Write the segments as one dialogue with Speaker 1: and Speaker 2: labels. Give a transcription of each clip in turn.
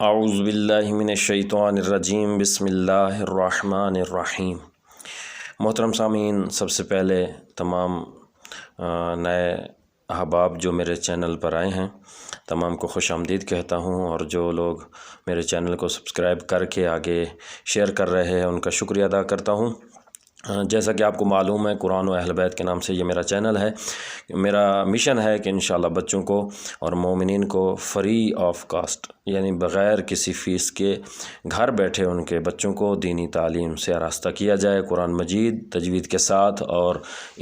Speaker 1: اعوذ باللہ من الشیطان الرجیم بسم اللہ الرحمن الرحیم۔ محترم سامعین، سب سے پہلے تمام نئے احباب جو میرے چینل پر آئے ہیں تمام کو خوش آمدید کہتا ہوں، اور جو لوگ میرے چینل کو سبسکرائب کر کے آگے شیئر کر رہے ہیں ان کا شکریہ ادا کرتا ہوں۔ جیسا کہ آپ کو معلوم ہے، قرآن و اہل بیت کے نام سے یہ میرا چینل ہے۔ میرا مشن ہے کہ انشاءاللہ بچوں کو اور مومنین کو فری آف کاسٹ، یعنی بغیر کسی فیس کے گھر بیٹھے ان کے بچوں کو دینی تعلیم سے آراستہ کیا جائے، قرآن مجید تجوید کے ساتھ، اور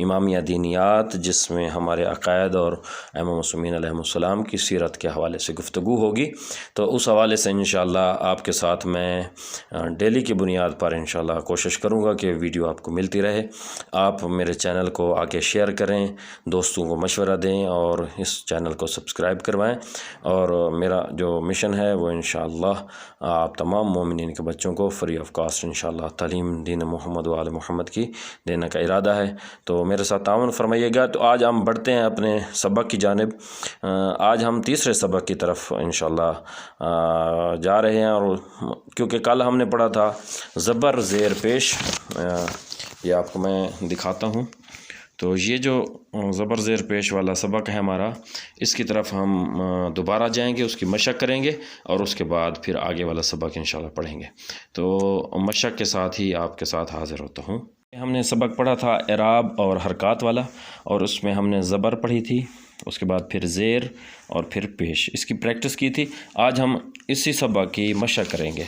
Speaker 1: امامیہ دینیات جس میں ہمارے عقائد اور ائمہ معصومین علیہم السلام کی سیرت کے حوالے سے گفتگو ہوگی۔ تو اس حوالے سے انشاءاللہ آپ کے ساتھ میں ڈیلی کی بنیاد پر انشاءاللہ کوشش کروں گا کہ ویڈیو آپ کو ملتی رہے۔ آپ میرے چینل کو آگے شیئر کریں، دوستوں کو مشورہ دیں اور اس چینل کو سبسکرائب کروائیں، اور میرا جو مشن ہے وہ انشاءاللہ آپ تمام مومنین کے بچوں کو فری آف کاسٹ انشاءاللہ تعلیم دین محمد و آل محمد کی دینے کا ارادہ ہے۔ تو میرے ساتھ تعاون فرمائیے گا۔ تو آج ہم بڑھتے ہیں اپنے سبق کی جانب۔ آج ہم تیسرے سبق کی طرف انشاءاللہ جا رہے ہیں، اور کیونکہ کل ہم نے پڑھا تھا زبر زیر پیش، یہ آپ کو میں دکھاتا ہوں۔ تو یہ جو زبر زیر پیش والا سبق ہے ہمارا، اس کی طرف ہم دوبارہ جائیں گے، اس کی مشق کریں گے، اور اس کے بعد پھر آگے والا سبق انشاءاللہ پڑھیں گے۔ تو مشق کے ساتھ ہی آپ کے ساتھ حاضر ہوتا ہوں۔ ہم نے سبق پڑھا تھا اعراب اور حرکات والا، اور اس میں ہم نے زبر پڑھی تھی، اس کے بعد پھر زیر اور پھر پیش، اس کی پریکٹس کی تھی۔ آج ہم اسی سبق کی مشق کریں گے،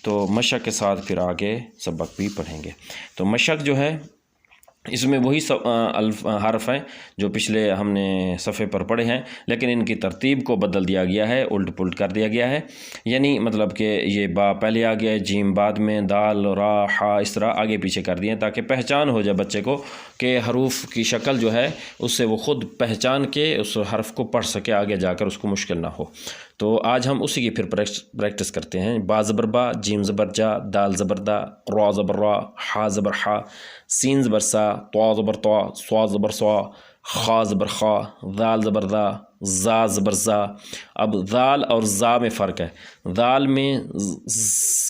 Speaker 1: تو مشق کے ساتھ پھر آگے سبق بھی پڑھیں گے۔ تو مشق جو ہے اس میں وہی حرف ہیں جو پچھلے ہم نے صفحے پر پڑھے ہیں، لیکن ان کی ترتیب کو بدل دیا گیا ہے، الٹ پلٹ کر دیا گیا ہے۔ یعنی مطلب کہ یہ با پہلے آ گیا ہے، جیم بعد میں، دال را ہا اس طرح آگے پیچھے کر دیے تاکہ پہچان ہو جائے بچے کو کہ حروف کی شکل جو ہے اس سے وہ خود پہچان کے اس حرف کو پڑھ سکے، آگے جا کر اس کو مشکل نہ ہو۔ تو آج ہم اسی کی پھر پریکٹس کرتے ہیں۔ با زبر با، جیم زبر جا، دال زبر دا، را زبر را، ہا زبر ہا، سین زبر سا، طا زبر طا، صا زبر صا، خا زبر خا، ذال زبر ذا، زا زبر زا۔ اب ذال اور زا میں فرق ہے۔ ذال میں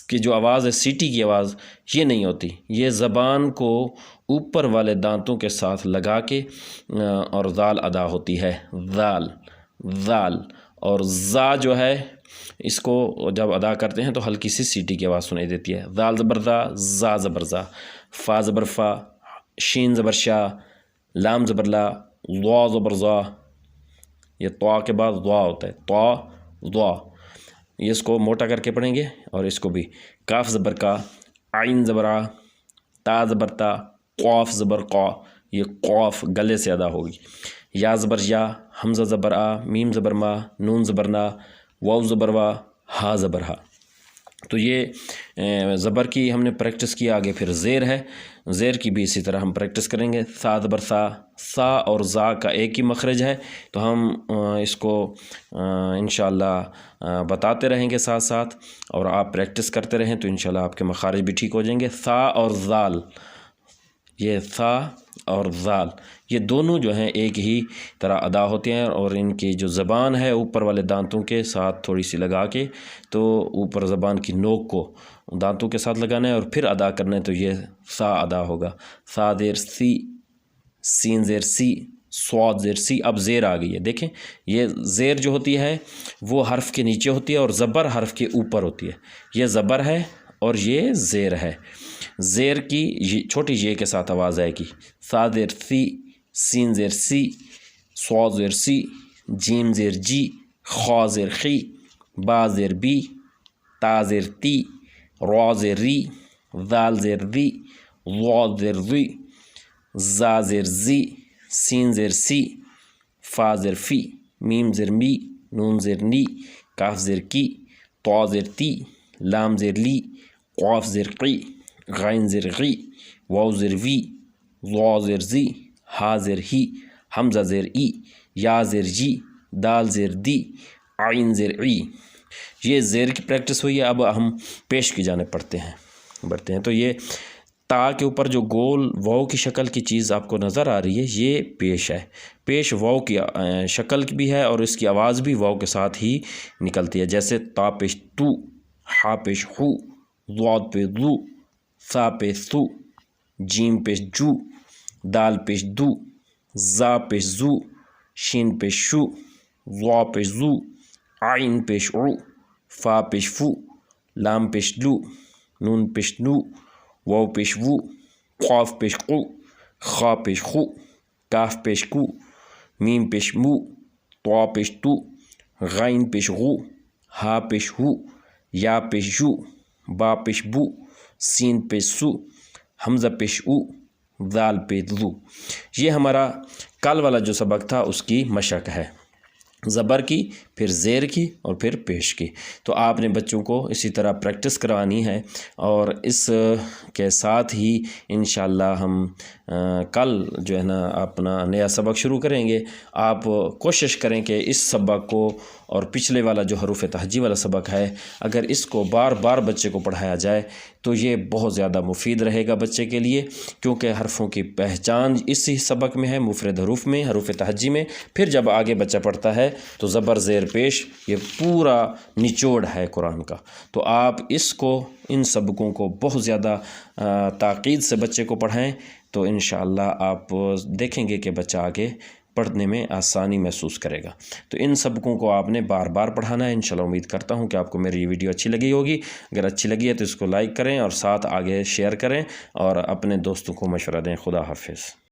Speaker 1: کی جو آواز ہے، سیٹی کی آواز، یہ نہیں ہوتی، یہ زبان کو اوپر والے دانتوں کے ساتھ لگا کے اور ذال ادا ہوتی ہے، ذال ذال۔ اور زا جو ہے اس کو جب ادا کرتے ہیں تو ہلکی سی سیٹی کی آواز سنائی دیتی ہے۔ ذال زبر ذا، زا زبر زا، فا زبر فا، شین زبر شا، لام زبر لا، ضا زبر ضا۔ یہ طا کے بعد ضا ہوتا ہے، طا ضا، یہ اس کو موٹا کر کے پڑھیں گے۔ اور اس کو بھی کاف زبر کا، عین زبر آ، تا زبر تا، قاف زبر قا، یہ قاف گلے سے ادا ہوگی۔ یا زبر یا، حمزہ زبر آ، میم زبر ما، نون زبر نا، واو زبر وا، ہا زبر ہا۔ تو یہ زبر کی ہم نے پریکٹس کی۔ آگے پھر زیر ہے، زیر کی بھی اسی طرح ہم پریکٹس کریں گے۔ سا زبر سا، سا اور زا کا ایک ہی مخرج ہے، تو ہم اس کو انشاءاللہ بتاتے رہیں گے ساتھ ساتھ، اور آپ پریکٹس کرتے رہیں تو انشاءاللہ آپ کے مخارج بھی ٹھیک ہو جائیں گے۔ سا اور زال، یہ سا اور زال، یہ دونوں جو ہیں ایک ہی طرح ادا ہوتے ہیں، اور ان کی جو زبان ہے اوپر والے دانتوں کے ساتھ تھوڑی سی لگا کے، تو اوپر زبان کی نوک کو دانتوں کے ساتھ لگانا ہے اور پھر ادا کرنا ہے، تو یہ سا ادا ہوگا۔ سا زیر سی، سین زیر سی، صاد زیر سی۔ اب زیر آ گئی ہے، دیکھیں یہ زیر جو ہوتی ہے وہ حرف کے نیچے ہوتی ہے اور زبر حرف کے اوپر ہوتی ہے۔ یہ زبر ہے اور یہ زیر ہے۔ زیر کی چھوٹی جے کے ساتھ آواز آئے گی، سا زیر سی، سین زیر سی، صاد زیر سی، جیم زیر جی، خا زیر خی، با زیر بی، تا زیر تی، را زیر ری، ذال زیر ذی، ضا زیر ذی، زا زیر زی، سین زیر سی، فا زیر فی، میم زیر می، نون زیر نی، کاف زیر کی، طا زیر تی، لام زیر لی، قاف زیر قی، غین زیر غی، واو زیر وی، ضا زیر زی، ہا زیر ہی، حمزہ زیر ای، یا زیر جی، دال زیر دی، عین زیر عی۔ یہ زیر کی پریکٹس ہوئی ہے۔ اب ہم پیش کی جانب بڑھتے ہیں۔ تو یہ تا کے اوپر جو گول واو کی شکل کی چیز آپ کو نظر آ رہی ہے یہ پیش ہے، پیش واو کی شکل بھی ہے اور اس کی آواز بھی واو کے ساتھ ہی نکلتی ہے، جیسے تا پیش تو، ہا پیش ہو، ضاد پیش ذو، ثا پیش ثو، جیم پیش جو، دال پیش دو، زا پیش زو، شین پیش شو، ضا پیش زو، عین پیش عو، فا پیش فو، لام پیش لو، نون پیش نو، واو پیش وو، قاف پیش قو، خا پیش خو، کاف پیش کو، میم پیش مو، طوا پیش تو، غین پیش غو، ہا پیش ہو، یا پیش یو، با پیش بو، سین پیش سو، حمزہ پیش او، دال پیش ذو۔ یہ ہمارا کل والا جو سبق تھا اس کی مشق ہے، زبر کی، پھر زیر کی اور پھر پیش کی۔ تو آپ نے بچوں کو اسی طرح پریکٹس کروانی ہے، اور اس کے ساتھ ہی انشاءاللہ ہم کل جو ہے نا اپنا نیا سبق شروع کریں گے۔ آپ کوشش کریں کہ اس سبق کو اور پچھلے والا جو حروف تہجی والا سبق ہے، اگر اس کو بار بار بچے کو پڑھایا جائے تو یہ بہت زیادہ مفید رہے گا بچے کے لیے، کیونکہ حرفوں کی پہچان اسی سبق میں ہے، مفرد حروف میں، حروف تہجی میں۔ پھر جب آگے بچہ پڑھتا ہے تو زبر زیر پیش یہ پورا نچوڑ ہے قرآن کا۔ تو آپ اس کو، ان سبقوں کو بہت زیادہ تاکید سے بچے کو پڑھائیں، تو انشاءاللہ آپ دیکھیں گے کہ بچہ آگے پڑھنے میں آسانی محسوس کرے گا۔ تو ان سبقوں کو آپ نے بار بار پڑھانا ہے۔ انشاءاللہ امید کرتا ہوں کہ آپ کو میری یہ ویڈیو اچھی لگی ہوگی۔ اگر اچھی لگی ہے تو اس کو لائک کریں اور ساتھ آگے شیئر کریں اور اپنے دوستوں کو مشورہ دیں۔ خدا حافظ۔